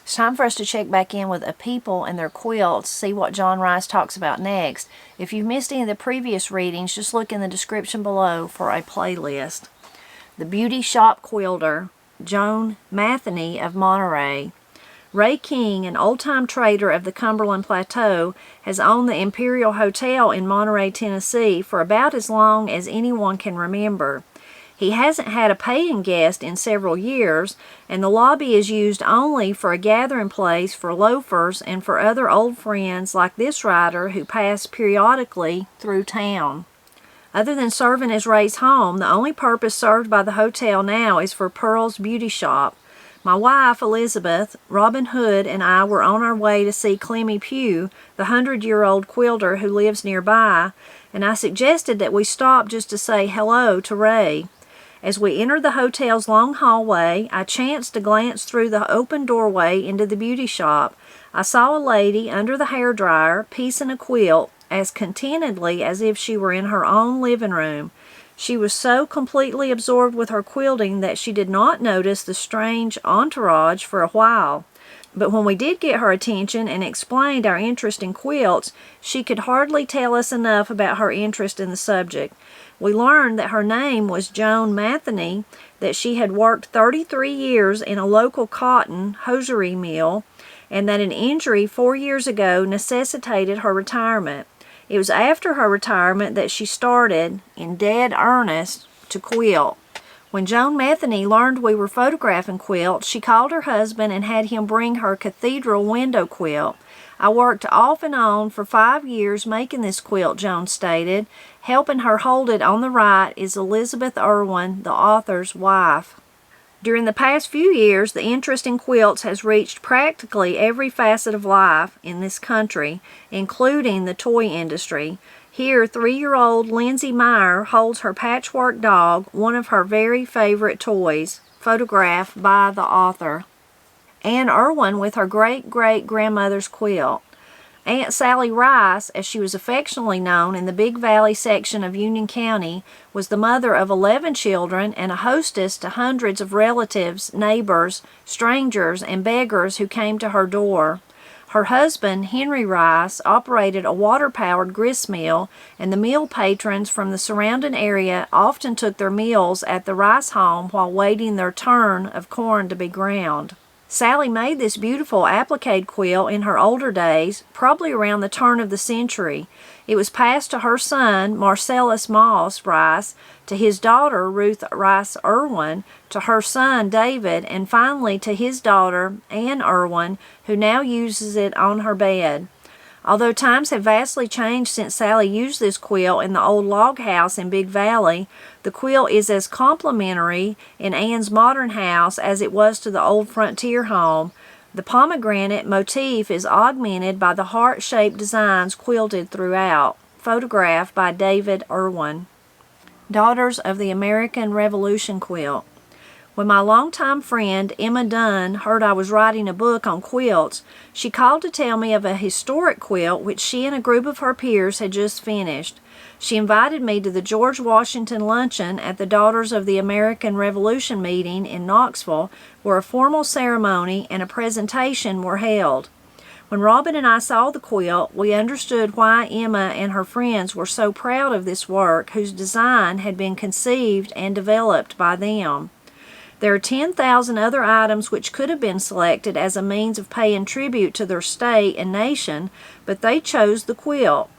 It's time for us to check back in with A People and Their Quilts, see what John Rice talks about next. If you've missed any of the previous readings, just look in the description below for a playlist. The Beauty Shop Quilter, Joan Matheny of Monterey. Ray King, an old-time trader of the Cumberland Plateau, has owned the Imperial Hotel in Monterey, Tennessee for about as long as anyone can remember. He hasn't had a paying guest in several years, and the lobby is used only for a gathering place for loafers and for other old friends like this writer who pass periodically through town. Other than serving as Ray's home, the only purpose served by the hotel now is for Pearl's beauty shop. My wife, Elizabeth, Robin Hood, and I were on our way to see Clemmy Pugh, the 100-year-old quilter who lives nearby, and I suggested that we stop just to say hello to Ray. As we entered the hotel's long hallway, I chanced to glance through the open doorway into the beauty shop. I saw a lady under the hairdryer piecing a quilt as contentedly as if she were in her own living room. She was so completely absorbed with her quilting that she did not notice the strange entourage for a while. But when we did get her attention and explained our interest in quilts, she could hardly tell us enough about her interest in the subject. We learned that her name was Joan Matheny, that she had worked 33 years in a local cotton hosiery mill, and that an injury 4 years ago necessitated her retirement. It was after her retirement that she started, in dead earnest, to quilt. When Joan Matheny learned we were photographing quilts, she called her husband and had him bring her cathedral window quilt. I worked off and on for 5 years making this quilt, Joan stated. Helping her hold it on the right is Elizabeth Irwin, the author's wife. During the past few years, the interest in quilts has reached practically every facet of life in this country, including the toy industry. Here, 3-year-old Lindsay Meyer holds her patchwork dog, one of her very favorite toys, photographed by the author. Anne Irwin with her great-great-grandmother's quilt. Aunt Sally Rice, as she was affectionately known in the Big Valley section of Union County, was the mother of 11 children and a hostess to hundreds of relatives, neighbors, strangers, and beggars who came to her door. Her husband, Henry Rice, operated a water-powered grist mill, and the mill patrons from the surrounding area often took their meals at the Rice home while waiting their turn of corn to be ground. Sally made this beautiful applique quilt in her older days, probably around the turn of the century. It was passed to her son, Marcellus Moss Rice, to his daughter, Ruth Rice Irwin, to her son, David, and finally to his daughter, Anne Irwin, who now uses it on her bed. Although times have vastly changed since Sally used this quilt in the old log house in Big Valley, the quilt is as complimentary in Anne's modern house as it was to the old frontier home. The pomegranate motif is augmented by the heart-shaped designs quilted throughout. Photographed by David Irwin. Daughters of the American Revolution quilt. When my longtime friend Emma Dunn heard I was writing a book on quilts, she called to tell me of a historic quilt which she and a group of her peers had just finished. She invited me to the George Washington luncheon at the Daughters of the American Revolution meeting in Knoxville, where a formal ceremony and a presentation were held. When Robin and I saw the quilt, we understood why Emma and her friends were so proud of this work, whose design had been conceived and developed by them. There are 10,000 other items which could have been selected as a means of paying tribute to their state and nation, but they chose the quilt.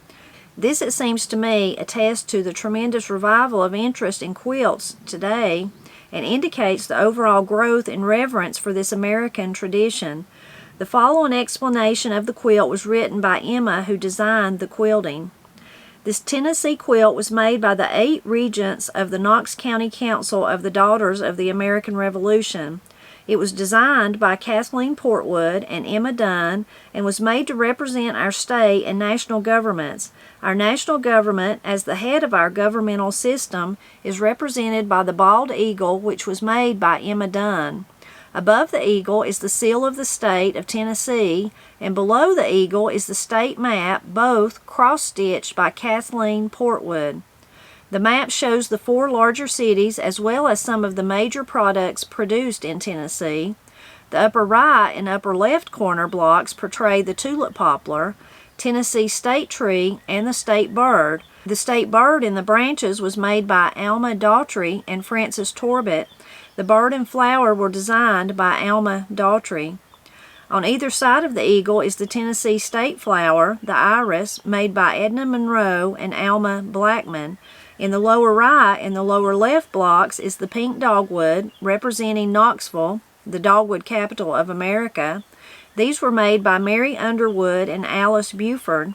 This, it seems to me, attests to the tremendous revival of interest in quilts today and indicates the overall growth in reverence for this American tradition. The following explanation of the quilt was written by Emma, who designed the quilting. This Tennessee quilt was made by the 8 regents of the Knox County Council of the Daughters of the American Revolution. It was designed by Kathleen Portwood and Emma Dunn and was made to represent our state and national governments. Our national government, as the head of our governmental system, is represented by the bald eagle, which was made by Emma Dunn. Above the eagle is the seal of the state of Tennessee, and below the eagle is the state map, both cross-stitched by Kathleen Portwood. The map shows the 4 larger cities as well as some of the major products produced in Tennessee. The upper right and upper left corner blocks portray the tulip poplar, Tennessee state tree, and the state bird. The state bird in the branches was made by Alma Daughtry and Francis Torbett. The bird and flower were designed by Alma Daughtry. On either side of the eagle is the Tennessee state flower, the iris, made by Edna Monroe and Alma Blackman. In the lower right and the lower left blocks is the pink dogwood, representing Knoxville, the dogwood capital of America. These were made by Mary Underwood and Alice Buford.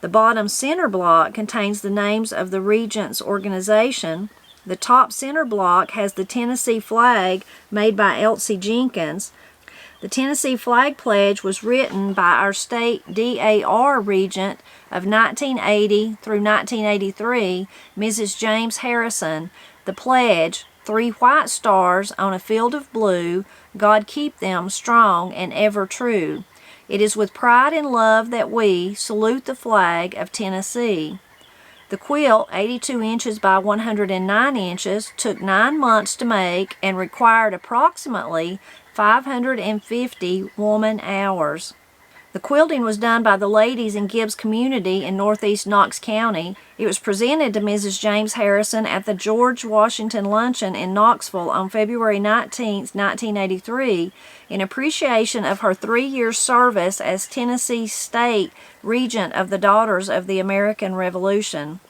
The bottom center block contains the names of the Regents' organization. The top center block has the Tennessee flag made by Elsie Jenkins. The Tennessee Flag Pledge was written by our state DAR regent of 1980 through 1983, Mrs. James Harrison. The pledge, 3 white stars on a field of blue, God keep them strong and ever true. It is with pride and love that we salute the flag of Tennessee. The quilt, 82 inches by 109 inches, took 9 months to make and required approximately 550 woman hours. The quilting was done by the ladies in Gibbs community in northeast Knox County. It was presented to Mrs. James Harrison at the George Washington Luncheon in Knoxville on February 19, 1983, in appreciation of her 3-year service as Tennessee State Regent of the Daughters of the American Revolution.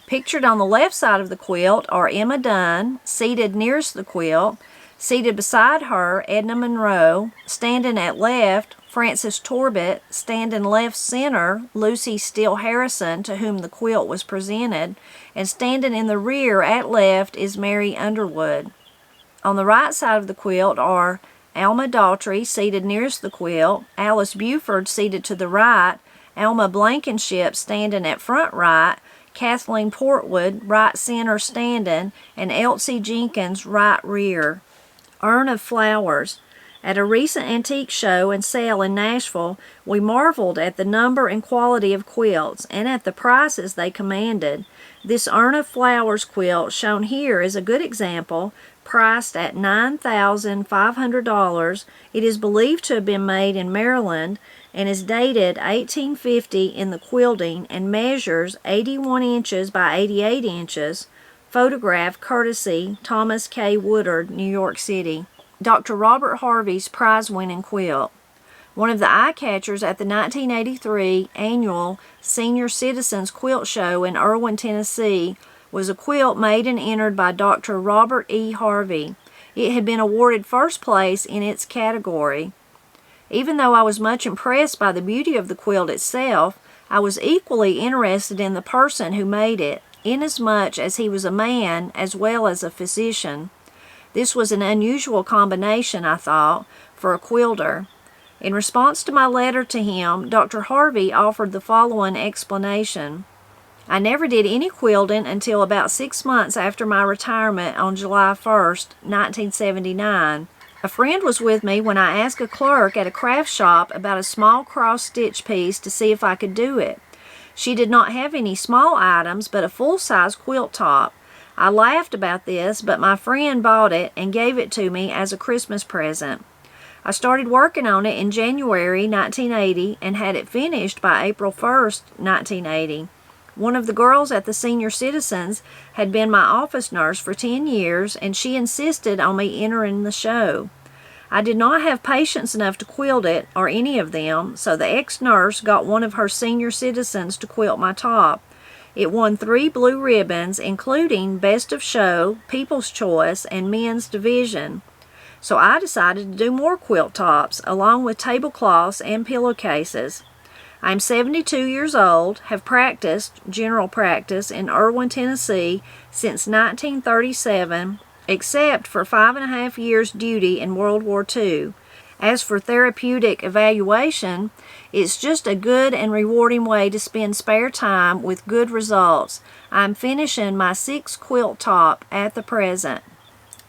Pictured on the left side of the quilt are Emma Dunn, seated nearest the quilt. Seated beside her, Edna Monroe. Standing at left, Francis Torbett. Standing left center, Lucy Steele Harrison, to whom the quilt was presented. And standing in the rear at left is Mary Underwood. On the right side of the quilt are Alma Daughtry, seated nearest the quilt, Alice Buford, seated to the right, Alma Blankenship, standing at front right, Kathleen Portwood, right center standing, and Elsie Jenkins, right rear. Urn of flowers. At a recent antique show and sale in Nashville, we marveled at the number and quality of quilts and at the prices they commanded. This urn of flowers quilt shown here is a good example, priced at $9,500. It is believed to have been made in Maryland and is dated 1850 in the quilting and measures 81 inches by 88 inches. Photograph courtesy Thomas K. Woodard, New York City. Dr. Robert Harvey's prize-winning quilt. One of the eye-catchers at the 1983 annual Senior Citizens Quilt Show in Irwin, Tennessee, was a quilt made and entered by Dr. Robert E. Harvey. It had been awarded first place in its category. Even though I was much impressed by the beauty of the quilt itself, I was equally interested in the person who made it, inasmuch as he was a man as well as a physician. This was an unusual combination, I thought, for a quilter. In response to my letter to him, Dr. Harvey offered the following explanation. I never did any quilting until about 6 months after my retirement on July 1st, 1979. A friend was with me when I asked a clerk at a craft shop about a small cross-stitch piece to see if I could do it. She did not have any small items, but a full-size quilt top. I laughed about this, but my friend bought it and gave it to me as a Christmas present. I started working on it in January 1980 and had it finished by April 1st, 1980. One of the girls at the Senior Citizens had been my office nurse for 10 years, and she insisted on me entering the show. I did not have patience enough to quilt it, or any of them, so the ex-nurse got one of her senior citizens to quilt my top. It won 3 blue ribbons, including Best of Show, People's Choice, and Men's Division. So I decided to do more quilt tops, along with tablecloths and pillowcases. I'm 72 years old, have practiced general practice in Irwin, Tennessee since 1937, except for 5.5 years duty in World War II. As for therapeutic evaluation, it's just a good and rewarding way to spend spare time with good results. I'm finishing my 6th quilt top at the present.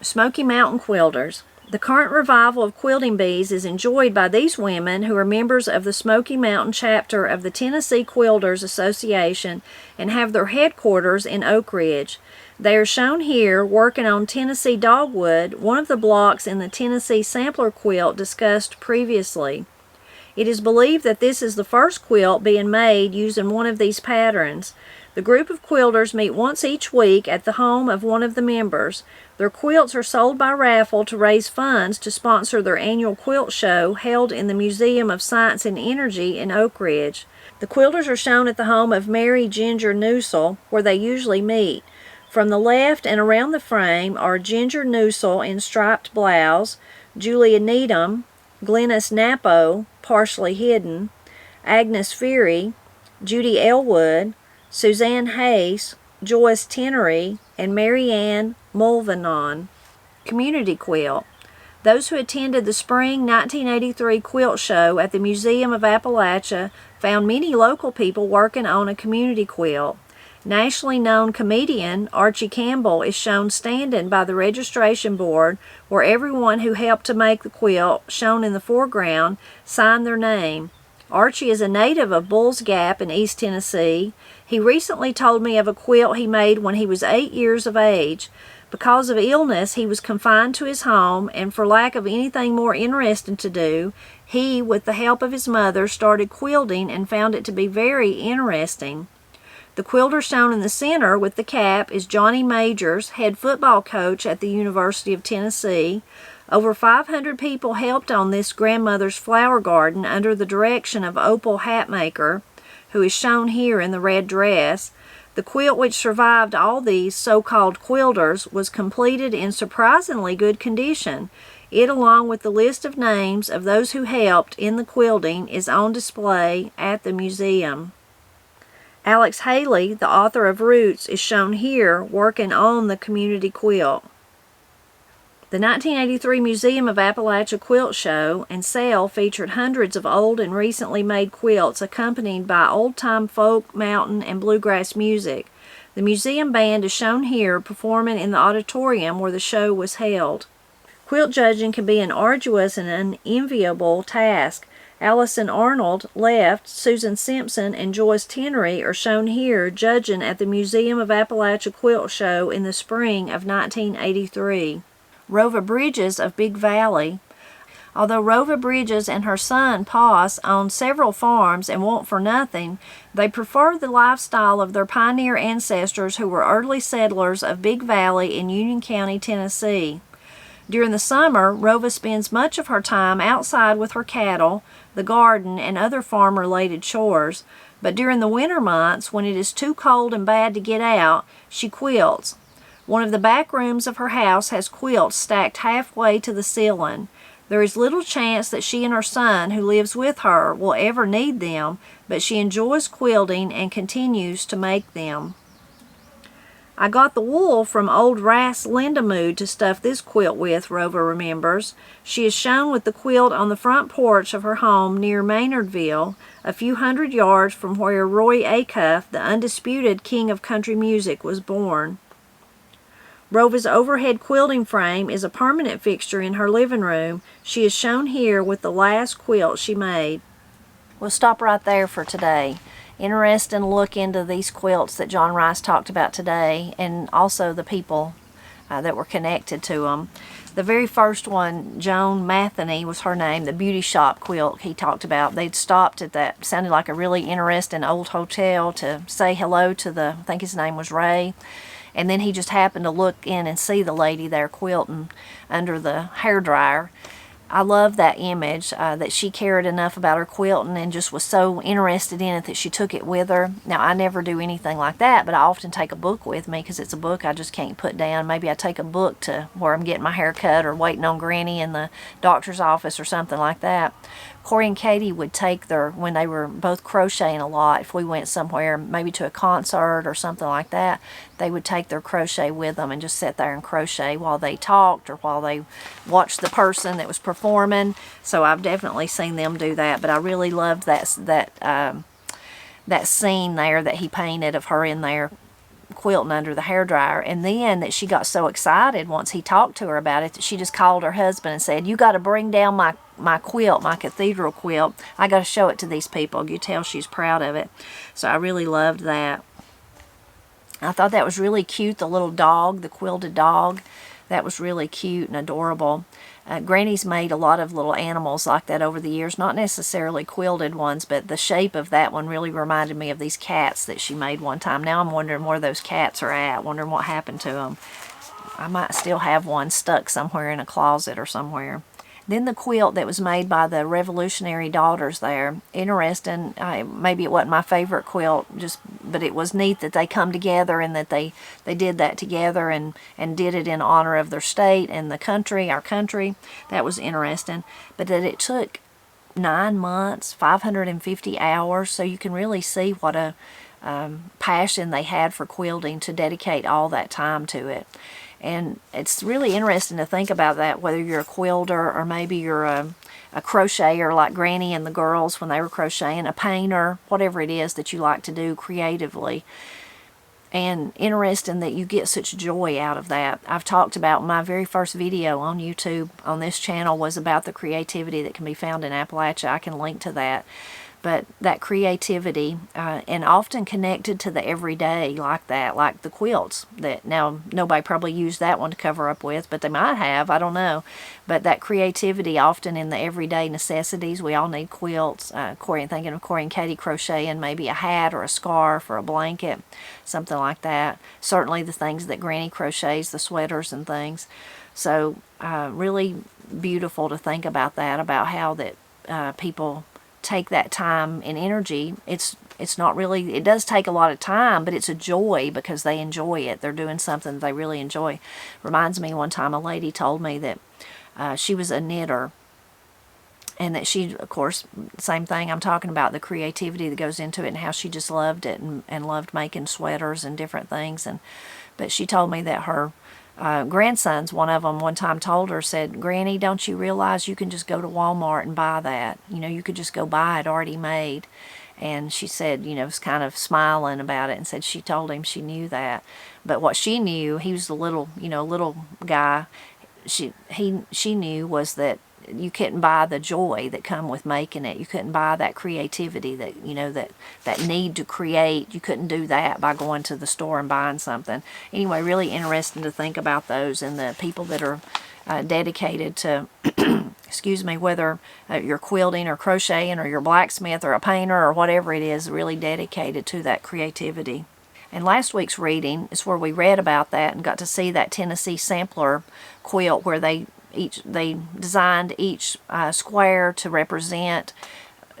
Smoky Mountain Quilters. The current revival of quilting bees is enjoyed by these women who are members of the Smoky Mountain chapter of the Tennessee Quilters Association and have their headquarters in Oak Ridge. They are shown here working on Tennessee dogwood, one of the blocks in the Tennessee sampler quilt discussed previously. It is believed that this is the first quilt being made using one of these patterns. The group of quilters meet once each week at the home of one of the members. Their quilts are sold by raffle to raise funds to sponsor their annual quilt show held in the Museum of Science and Energy in Oak Ridge. The quilters are shown at the home of Mary Ginger Newsell, where they usually meet. From the left and around the frame are Ginger Newsell in striped blouse, Julia Needham, Glennis Napo, partially hidden, Agnes Feary, Judy Elwood, Suzanne Hayes, Joyce Tenery, and Marianne Mulvanon. Community quilt. Those who attended the spring 1983 quilt show at the Museum of Appalachia found many local people working on a community quilt. Nationally known comedian Archie Campbell is shown standing by the registration board where everyone who helped to make the quilt, shown in the foreground, signed their name. Archie is a native of Bulls Gap in East Tennessee. He recently told me of a quilt he made when he was 8 years of age. Because of illness, he was confined to his home, and for lack of anything more interesting to do, he, with the help of his mother, started quilting and found it to be very interesting. The quilter shown in the center with the cap is Johnny Majors, head football coach at the University of Tennessee. Over 500 people helped on this grandmother's flower garden under the direction of Opal Hatmaker, who is shown here in the red dress. The quilt which survived all these so-called quilters was completed in surprisingly good condition. It, along with the list of names of those who helped in the quilting, is on display at the museum. Alex Haley, the author of Roots, is shown here working on the community quilt. The 1983 Museum of Appalachia Quilt Show and Sale featured hundreds of old and recently made quilts accompanied by old-time folk, mountain, and bluegrass music. The museum band is shown here performing in the auditorium where the show was held. Quilt judging can be an arduous and unenviable task. Allison Arnold left, Susan Simpson, and Joyce Tenery are shown here judging at the Museum of Appalachia Quilt Show in the spring of 1983. Rova Bridges of Big Valley. Although Rova Bridges and her son, Poss, own several farms and want for nothing, they prefer the lifestyle of their pioneer ancestors who were early settlers of Big Valley in Union County, Tennessee. During the summer, Rova spends much of her time outside with her cattle, the garden, and other farm-related chores, but during the winter months, when it is too cold and bad to get out, she quilts. One of the back rooms of her house has quilts stacked halfway to the ceiling. There is little chance that she and her son, who lives with her, will ever need them, but she enjoys quilting and continues to make them. I got the wool from old Rass Lindamood to stuff this quilt with, Rova remembers. She is shown with the quilt on the front porch of her home near Maynardville, a few hundred yards from where Roy Acuff, the undisputed king of country music, was born. Rova's overhead quilting frame is a permanent fixture in her living room. She is shown here with the last quilt she made. We'll stop right there for today. Interesting look into these quilts that John Rice talked about today, and also the people that were connected to them. The very first one, Joan Matheny was her name, the beauty shop quilt he talked about. They'd stopped at that, sounded like a really interesting old hotel to say hello to the, I think his name was Ray. And then he just happened to look in and see the lady there quilting under the hairdryer. I love that image, that she cared enough about her quilting and just was so interested in it that she took it with her. Now, I never do anything like that, but I often take a book with me because it's a book I just can't put down. Maybe I take a book to where I'm getting my hair cut or waiting on Granny in the doctor's office or something like that. Corey and Katie would take their, when they were both crocheting a lot, if we went somewhere, maybe to a concert or something like that, they would take their crochet with them and just sit there and crochet while they talked or while they watched the person that was performing. So I've definitely seen them do that, but I really loved that scene there that he painted of her in there quilting under the hairdryer. And then that she got so excited once he talked to her about it that she just called her husband and said, "You got to bring down my quilt, my cathedral quilt. I got to show it to these people." You tell she's proud of it. So I really loved that. I thought that was really cute, the little dog, the quilted dog. That was really cute and adorable. Granny's made a lot of little animals like that over the years, not necessarily quilted ones, but the shape of that one really reminded me of these cats that she made one time. Now I'm wondering where those cats are at, wondering what happened to them. I might still have one stuck somewhere in a closet or somewhere. Then the quilt that was made by the Revolutionary Daughters there. Interesting. Maybe it wasn't my favorite quilt, but it was neat that they come together and that they did that together and did it in honor of their state and the country, our country. That was interesting. But that it took 9 months, 550 hours, so you can really see what a passion they had for quilting to dedicate all that time to it. And it's really interesting to think about that, whether you're a quilter or maybe you're a crocheter like Granny and the girls when they were crocheting, a painter, whatever it is that you like to do creatively. And interesting that you get such joy out of that. I've talked about my very first video on YouTube on this channel was about the creativity that can be found in Appalachia. I can link to that. But that creativity, and often connected to the everyday like that, like the quilts. That now, nobody probably used that one to cover up with, but they might have, I don't know. But that creativity often in the everyday necessities. We all need quilts. Thinking of Corey and Katie crocheting maybe a hat or a scarf or a blanket, something like that. Certainly the things that Granny crochets, the sweaters and things. So really beautiful to think about that, about how that people take that time and energy. It's not really, it does take a lot of time, but it's a joy because they enjoy it. They're doing something they really enjoy. Reminds me, one time a lady told me that she was a knitter, and that she, of course, same thing, I'm talking about the creativity that goes into it and how she just loved it and loved making sweaters and different things. But she told me that her grandsons, one of them one time told her, said, "Granny, don't you realize you can just go to Walmart and buy that? You know, you could just go buy it already made." And she said, was kind of smiling about it and said she told him she knew that. But what she knew, he was the little guy, she knew was that you couldn't buy the joy that come with making it. You couldn't buy that creativity that, that need to create. You couldn't do that by going to the store and buying something. Anyway, really interesting to think about those and the people that are dedicated to, excuse me, whether you're quilting or crocheting or you're a blacksmith or a painter or whatever it is, really dedicated to that creativity. And last week's reading is where we read about that and got to see that Tennessee sampler quilt where they designed each square to represent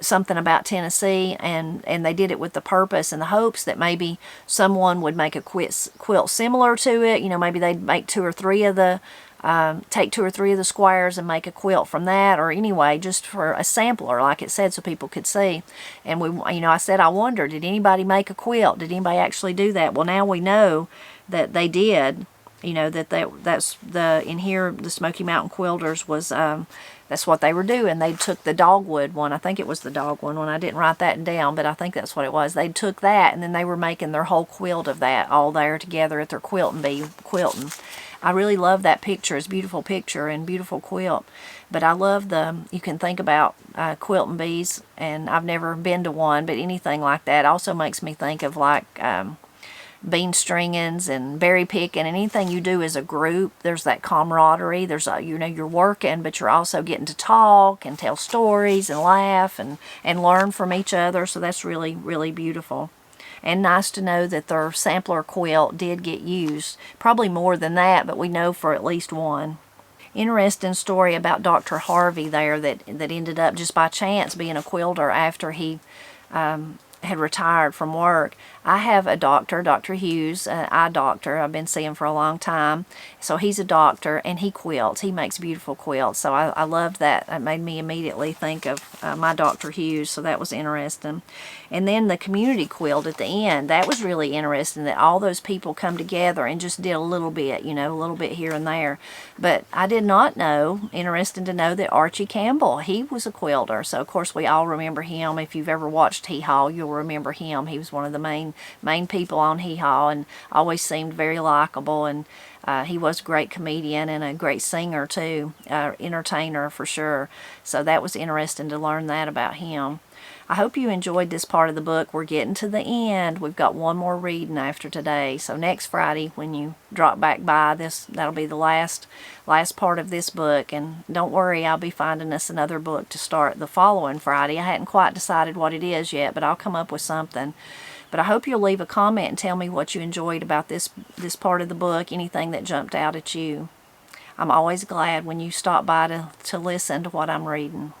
something about Tennessee, and they did it with the purpose and the hopes that maybe someone would make a quilt similar to it. Maybe they'd make take 2 or 3 of the squares and make a quilt from that, or anyway, just for a sampler, like it said, so people could see. And I said, I wonder, did anybody make a quilt? Did anybody actually do that? Well, now we know that they did. That's in here, the Smoky Mountain Quilters was, that's what they were doing. They took the dogwood one. I think it was the dogwood one. I didn't write that down, but I think that's what it was. They took that, and then they were making their whole quilt of that, all there together at their quilting bee quilting. I really love that picture. It's a beautiful picture and beautiful quilt. But I love you can think about quilting bees, and I've never been to one, but anything like that also makes me think of like bean stringings and berry picking, and anything you do as a group, there's that camaraderie. There's you're working, but you're also getting to talk and tell stories and laugh and learn from each other. So that's really, really beautiful. And nice to know that their sampler quilt did get used. Probably more than that, but we know for at least one. Interesting story about Dr. Harvey there that ended up just by chance being a quilter after he had retired from work. I have a doctor, Dr. Hughes, an eye doctor I've been seeing for a long time. So he's a doctor and he quilts. He makes beautiful quilts. So I loved that. It made me immediately think of my Dr. Hughes. So that was interesting. And then the community quilt at the end, that was really interesting that all those people come together and just did a little bit, a little bit here and there. But I did not know, interesting to know that Archie Campbell, he was a quilter. So of course we all remember him. If you've ever watched Hee Haw, you'll remember him. He was one of the main people on Hee Haw, and always seemed very likable, and he was a great comedian and a great singer too, entertainer for sure. So that was interesting to learn that about him. I hope you enjoyed this part of the book. We're getting to the end. We've got one more reading after today. So next Friday, when you drop back by this, that'll be the last part of this book. And don't worry, I'll be finding us another book to start the following Friday. I hadn't quite decided what it is yet, but I'll come up with something. But I hope you'll leave a comment and tell me what you enjoyed about this part of the book, anything that jumped out at you. I'm always glad when you stop by to listen to what I'm reading.